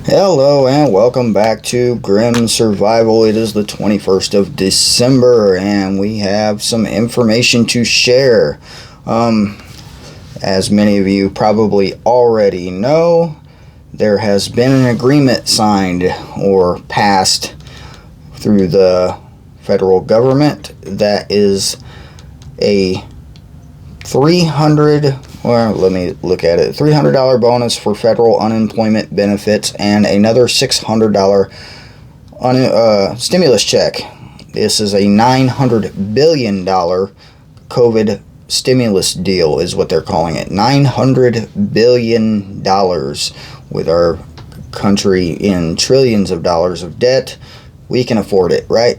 Hello and welcome back to Grim Survival. It is the 21st of December and we have some information to share. As many of you probably already know, there has been an agreement signed or passed through the federal government that is a $300 bonus for federal unemployment benefits and another $600 stimulus check. This is a $900 billion COVID stimulus deal is what they're calling it. $900 billion with our country in trillions of dollars of debt. We can afford it, right?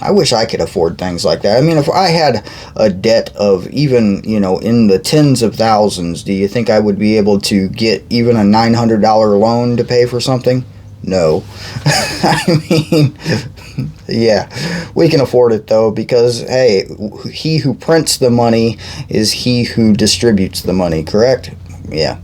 I wish I could afford things like that. I mean, if I had a debt of even, in the tens of thousands, do you think I would be able to get even a $900 loan to pay for something? No. I mean, yeah, we can afford it though because, hey, he who prints the money is he who distributes the money, correct? Yeah.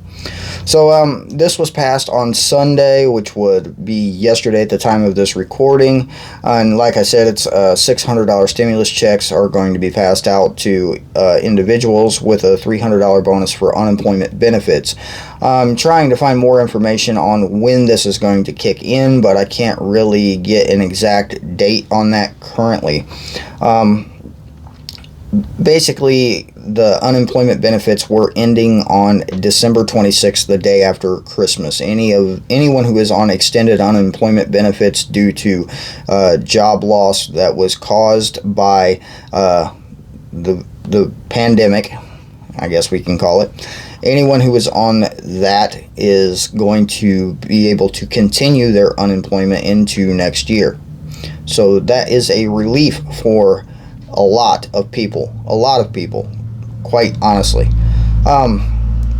So this was passed on Sunday, which would be yesterday at the time of this recording. And like I said, it's $600 stimulus checks are going to be passed out to individuals with a $300 bonus for unemployment benefits. I'm trying to find more information on when this is going to kick in, but I can't really get an exact date on that currently. Basically, the unemployment benefits were ending on December 26th, the day after Christmas. Anyone who is on extended unemployment benefits due to job loss that was caused by the pandemic, I guess we can call it. Anyone who is on that is going to be able to continue their unemployment into next year. So that is a relief for a lot of people, quite honestly.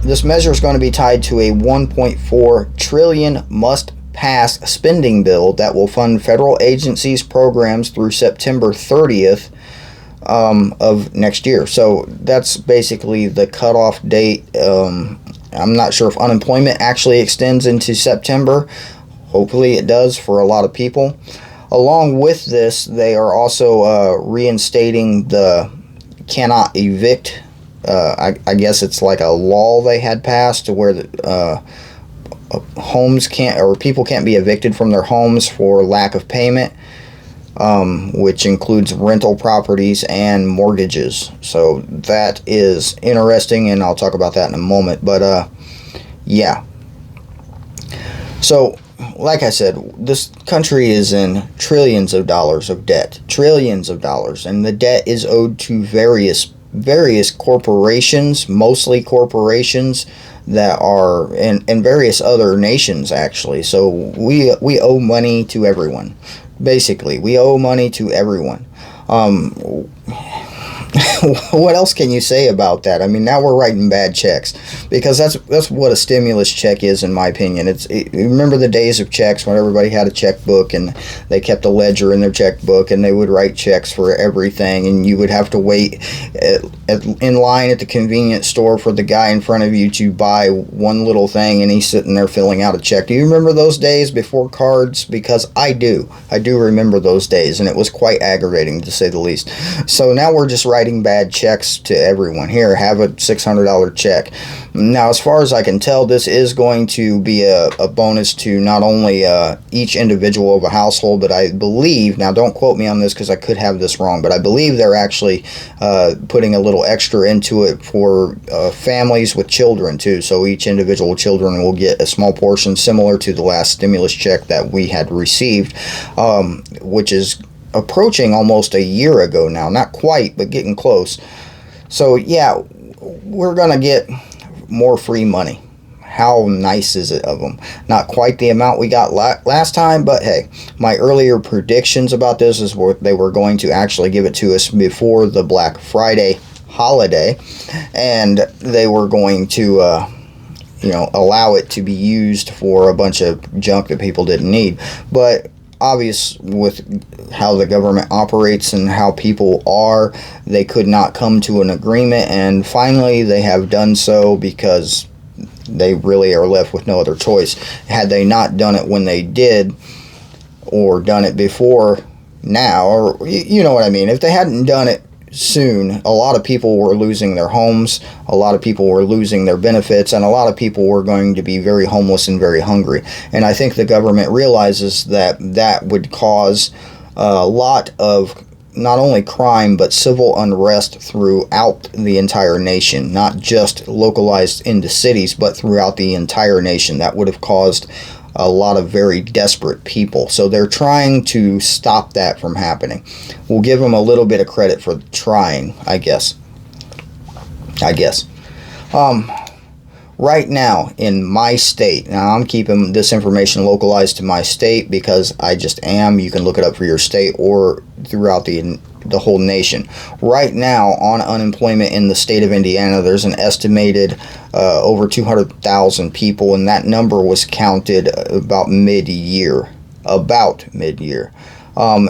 This measure is going to be tied to a $1.4 trillion must-pass spending bill that will fund federal agencies' programs through September 30th of next year. So that's basically the cutoff date. I'm not sure if unemployment actually extends into September. Hopefully it does for a lot of people. Along with this, they are also reinstating the cannot evict. I guess it's like a law they had passed to where homes can't, or people can't be evicted from their homes for lack of payment, which includes rental properties and mortgages. So that is interesting, and I'll talk about that in a moment. But yeah. So, like I said, this country is in trillions of dollars of debt. Trillions of dollars. And the debt is owed to various corporations, mostly corporations that are in various other nations, actually. So we owe money to everyone. Basically, we owe money to everyone. What else can you say about that? I mean, now we're writing bad checks, because that's what a stimulus check is, in my opinion. Remember the days of checks when everybody had a checkbook and they kept a ledger in their checkbook and they would write checks for everything, and you would have to wait in line at the convenience store for the guy in front of you to buy one little thing, and he's sitting there filling out a check. Do you remember those days before cards? Because I do remember those days, and it was quite aggravating, to say the least. So now we're just writing bad checks to everyone. Here, have a $600 check. Now, as far as I can tell, this is going to be a bonus to not only each individual of a household, but I believe, now don't quote me on this because I could have this wrong, but I believe they're actually putting a little extra into it for families with children too. So each individual children will get a small portion, similar to the last stimulus check that we had received, which is approaching almost a year ago now. Not quite, but getting close. So yeah, we're gonna get more free money. How nice is it of them? Not quite the amount we got last time, but hey, my earlier predictions about this is what they were going to actually give it to us before the Black Friday holiday, and they were going to allow it to be used for a bunch of junk that people didn't need. But obvious with how the government operates and how people are, they could not come to an agreement, and finally they have done so, because they really are left with no other choice. Had they not done it when they did, or done it before now, or you know what I mean, if they hadn't done it soon, a lot of people were losing their homes, a lot of people were losing their benefits, and a lot of people were going to be very homeless and very hungry. And I think the government realizes that that would cause a lot of not only crime but civil unrest throughout the entire nation, not just localized into cities but throughout the entire nation. That would have caused a lot of very desperate people. So they're trying to stop that from happening. We'll give them a little bit of credit for trying, I guess. Right now in my state, now I'm keeping this information localized to my state because I just am. You can look it up for your state or throughout the whole nation. Right now, on unemployment in the state of Indiana, there's an estimated over 200,000 people, and that number was counted about mid-year.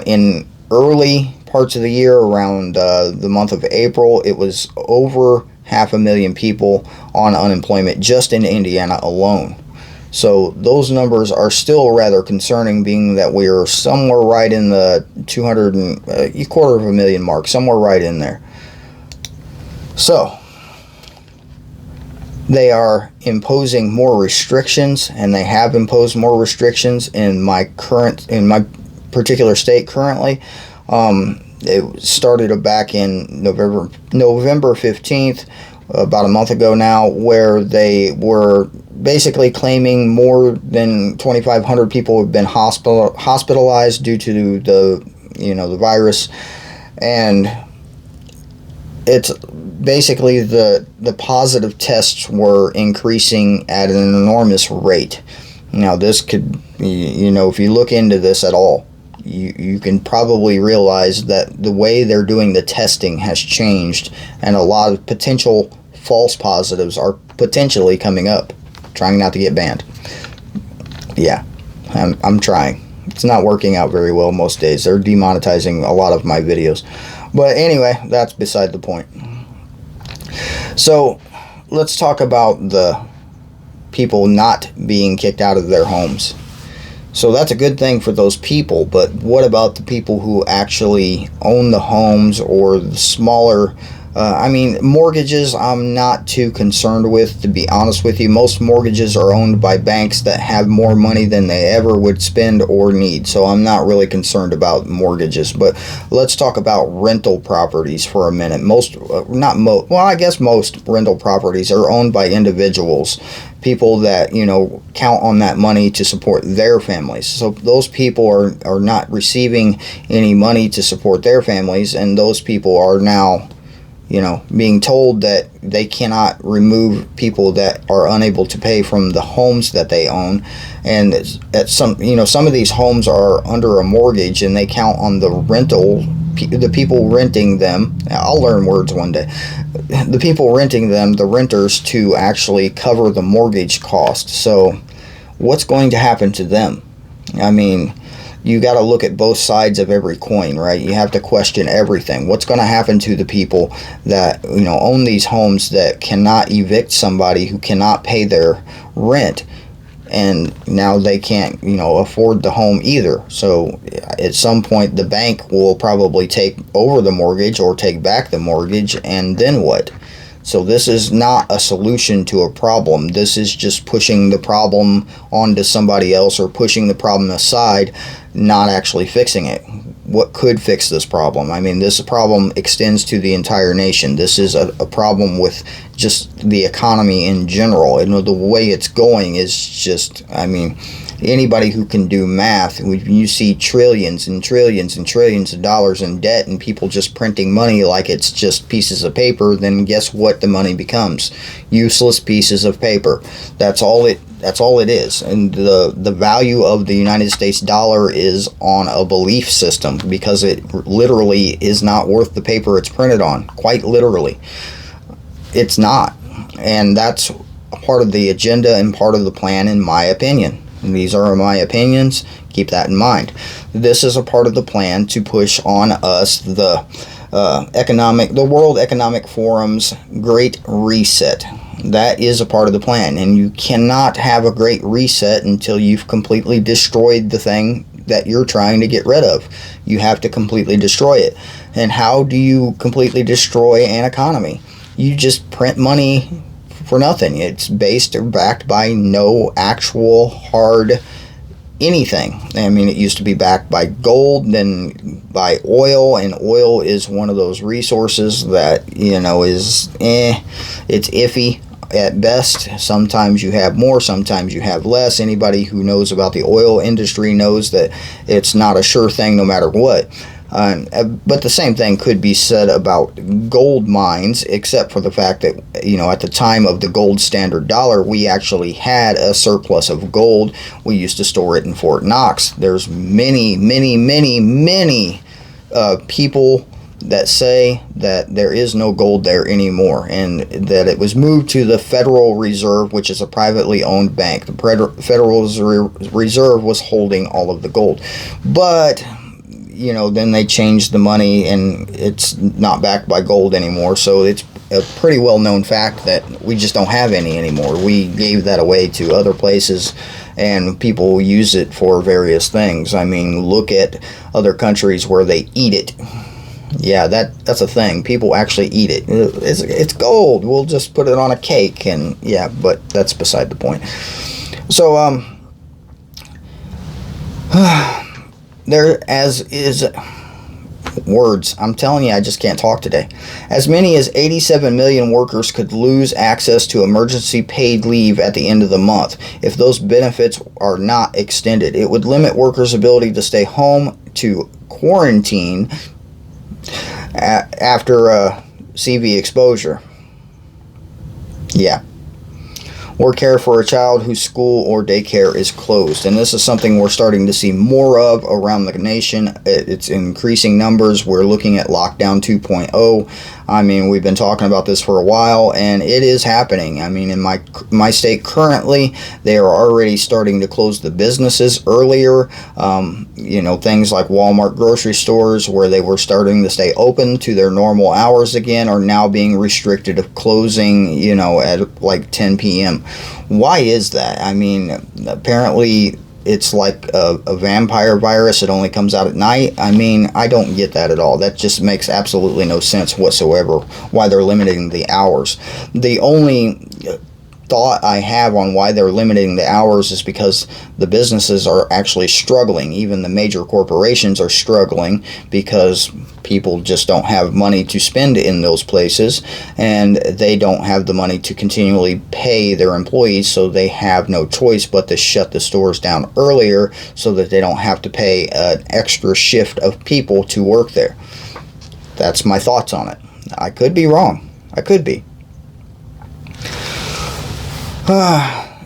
In early parts of the year, around the month of April, it was over 500,000 people on unemployment just in Indiana alone. So those numbers are still rather concerning, being that we are somewhere right in the 250,000 mark, somewhere right in there. So they are imposing more restrictions, and they have imposed more restrictions in my particular state currently. It started back in November 15th, about a month ago now, where they were basically claiming more than 2,500 people have been hospitalized due to the virus, and it's basically the positive tests were increasing at an enormous rate. Now this could, if you look into this at all, you can probably realize that the way they're doing the testing has changed, and a lot of potential false positives are potentially coming up. Trying not to get banned. Yeah, I'm trying. It's not working out very well most days. They're demonetizing a lot of my videos. But anyway, that's beside the point. So let's talk about the people not being kicked out of their homes. So that's a good thing for those people, but what about the people who actually own the homes, or the smaller mortgages I'm not too concerned with, to be honest with you. Most mortgages are owned by banks that have more money than they ever would spend or need, so I'm not really concerned about mortgages. But let's talk about rental properties for a minute. Most rental properties are owned by individuals, people that count on that money to support their families. So those people are not receiving any money to support their families, and those people are now being told that they cannot remove people that are unable to pay from the homes that they own. And at some of these homes are under a mortgage, and they count on the people renting them. I'll learn words one day. The people renting them, the renters, to actually cover the mortgage cost. So what's going to happen to them? I mean, you got to look at both sides of every coin, right? You have to question everything. What's going to happen to the people that own these homes that cannot evict somebody who cannot pay their rent, and now they can't afford the home either? So at some point the bank will probably take over the mortgage or take back the mortgage, and then what? So this is not a solution to a problem. This is just pushing the problem onto somebody else, or pushing the problem aside, not actually fixing it. What could fix this problem? I mean, this problem extends to the entire nation. This is a problem with just the economy in general. The way it's going is just, anybody who can do math, when you see trillions and trillions and trillions of dollars in debt, and people just printing money like it's just pieces of paper, then guess what the money becomes? Useless pieces of paper. That's all it is. And the value of the United States dollar is on a belief system, because it literally is not worth the paper it's printed on. Quite literally. It's not. And that's part of the agenda and part of the plan, in my opinion. And these are my opinions. Keep that in mind. This is a part of the plan to push on us the the World Economic Forum's Great Reset. That is a part of the plan, and you cannot have a great reset until you've completely destroyed the thing that you're trying to get rid of. You have to completely destroy it. And how do you completely destroy an economy? You just print money for nothing. It's based or backed by no actual hard anything. I mean, it used to be backed by gold, then by oil, and oil is one of those resources that, is it's iffy at best. Sometimes you have more, sometimes you have less. Anybody who knows about the oil industry knows that it's not a sure thing no matter what. But the same thing could be said about gold mines, except for the fact that, at the time of the gold standard dollar, we actually had a surplus of gold. We used to store it in Fort Knox. There's many, many, many, many people that say that there is no gold there anymore, and that it was moved to the Federal Reserve, which is a privately owned bank. The Federal Reserve was holding all of the gold. But then they changed the money and it's not backed by gold anymore. So it's a pretty well known fact that we just don't have any anymore. We gave that away to other places and people use it for various things. I mean, look at other countries where they eat it. Yeah, that's a thing. People actually eat it. It's gold. We'll just put it on a cake, and yeah, but that's beside the point. So, there as is words. I'm telling you, I just can't talk today. As many as 87 million workers could lose access to emergency paid leave at the end of the month if those benefits are not extended. It would limit workers' ability to stay home to quarantine after CV exposure. Yeah. Or care for a child whose school or daycare is closed. And this is something we're starting to see more of around the nation. It's increasing numbers. We're looking at lockdown 2.0. I mean, we've been talking about this for a while, and it is happening. I mean, in my state currently, they are already starting to close the businesses earlier. Things like Walmart grocery stores, where they were starting to stay open to their normal hours again, are now being restricted of closing, at like 10 p.m. Why is that? I mean, apparently it's like a vampire virus. It only comes out at night. I mean, I don't get that at all. That just makes absolutely no sense whatsoever, why they're limiting the hours. The only thought I have on why they're limiting the hours is because the businesses are actually struggling. Even the major corporations are struggling because people just don't have money to spend in those places, and they don't have the money to continually pay their employees, so they have no choice but to shut the stores down earlier so that they don't have to pay an extra shift of people to work there. That's my thoughts on it. I could be wrong. I could be.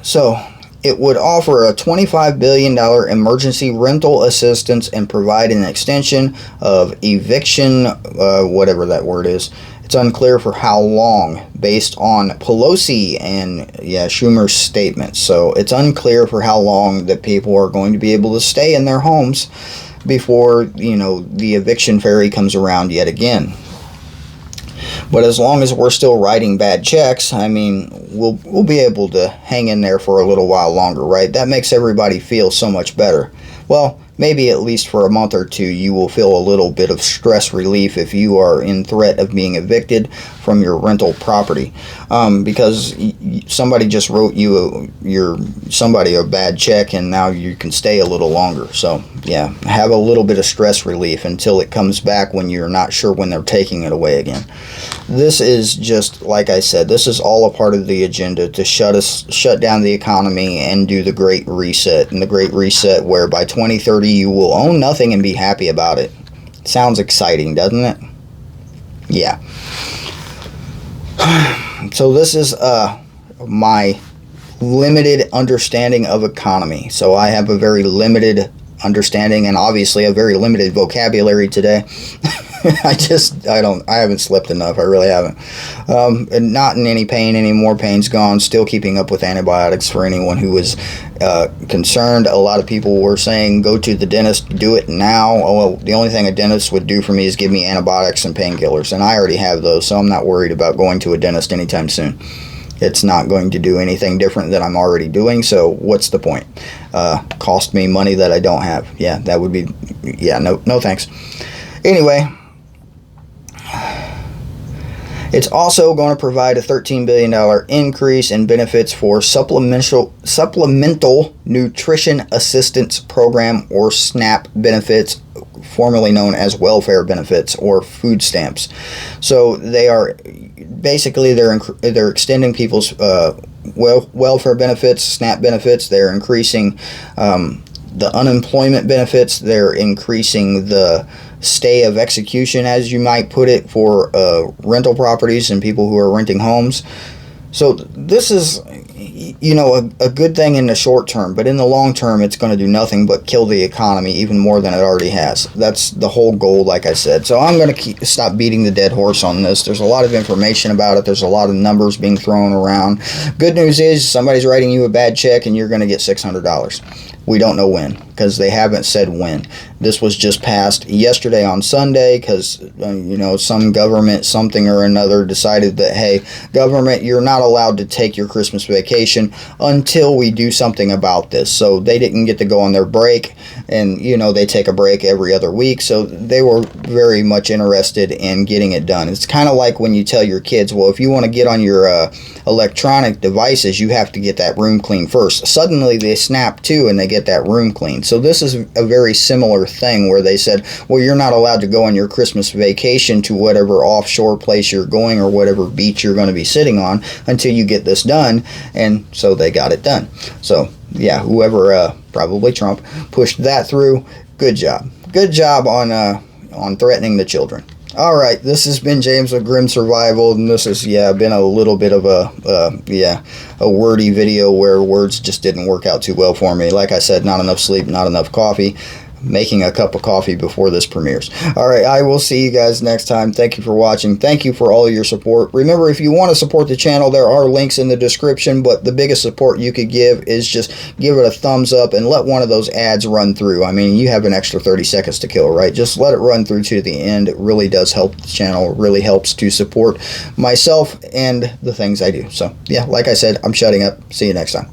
So, it would offer a $25 billion emergency rental assistance and provide an extension of eviction, whatever that word is. It's unclear for how long, based on Pelosi and Schumer's statements. So, it's unclear for how long that people are going to be able to stay in their homes before, the eviction fairy comes around yet again. But as long as we're still writing bad checks, I mean, we'll be able to hang in there for a little while longer, right? That makes everybody feel so much better. Well, maybe at least for a month or two, you will feel a little bit of stress relief if you are in threat of being evicted from your rental property, because somebody just wrote you a bad check, and now you can stay a little longer. So yeah, have a little bit of stress relief until it comes back when you're not sure when they're taking it away again. This is just, like I said, this is all a part of the agenda to shut down the economy and do the Great Reset. And the Great Reset, where by 2030 you will own nothing and be happy about it. Sounds exciting, doesn't it? Yeah. So this is my limited understanding of economy. So I have a very limited understanding and obviously a very limited vocabulary today. I haven't slept enough. I really haven't. And not in any pain anymore. Pain's gone. Still keeping up with antibiotics for anyone who was concerned. A lot of people were saying, go to the dentist, do it now. Oh, well, the only thing a dentist would do for me is give me antibiotics and painkillers, and I already have those, so I'm not worried about going to a dentist anytime soon. It's not going to do anything different than I'm already doing, so what's the point? Cost me money that I don't have. Yeah, that would be, yeah, no thanks. Anyway, it's also going to provide a $13 billion increase in benefits for Supplemental Nutrition Assistance Program, or SNAP benefits, formerly known as welfare benefits or food stamps. So they are basically they're extending people's welfare benefits, SNAP benefits. They're increasing the unemployment benefits. They're increasing the stay of execution, as you might put it, for rental properties and people who are renting homes. So this is, you know, a good thing in the short term, but in the long term, it's going to do nothing but kill the economy even more than it already has. That's the whole goal, like I said. So I'm going to stop beating the dead horse on this. There's a lot of information about it. There's a lot of numbers being thrown around. Good news is somebody's writing you a bad check and you're going to get $600. We don't know when, because they haven't said when. This was just passed yesterday on Sunday because, you know, some government, something or another, decided that, hey, government, you're not allowed to take your Christmas vacation until we do something about this. So they didn't get to go on their break, and, you know, they take a break every other week. So they were very much interested in getting it done. It's kind of like when you tell your kids, well, if you want to get on your electronic devices, you have to get that room clean first. Suddenly they snap to and they get that room clean. So this is a very similar thing where they said, well, you're not allowed to go on your Christmas vacation to whatever offshore place you're going or whatever beach you're going to be sitting on until you get this done. And so they got it done. So yeah, whoever, probably Trump, pushed that through. Good job. Good job on threatening the children. All right, this has been James with Grim Survival, and this has, been a little bit of a wordy video where words just didn't work out too well for me. Like I said, not enough sleep, not enough coffee. Making a cup of coffee before this premieres. All right, I will see you guys next time. Thank you for watching. Thank you for all your support. Remember, if you want to support the channel, there are links in the description, but the biggest support you could give is just give it a thumbs up and let one of those ads run through. I mean, you have an extra 30 seconds to kill, right? Just let it run through to the end. It really does help the channel. It really helps to support myself and the things I do. So, yeah, like I said, I'm shutting up. See you next time.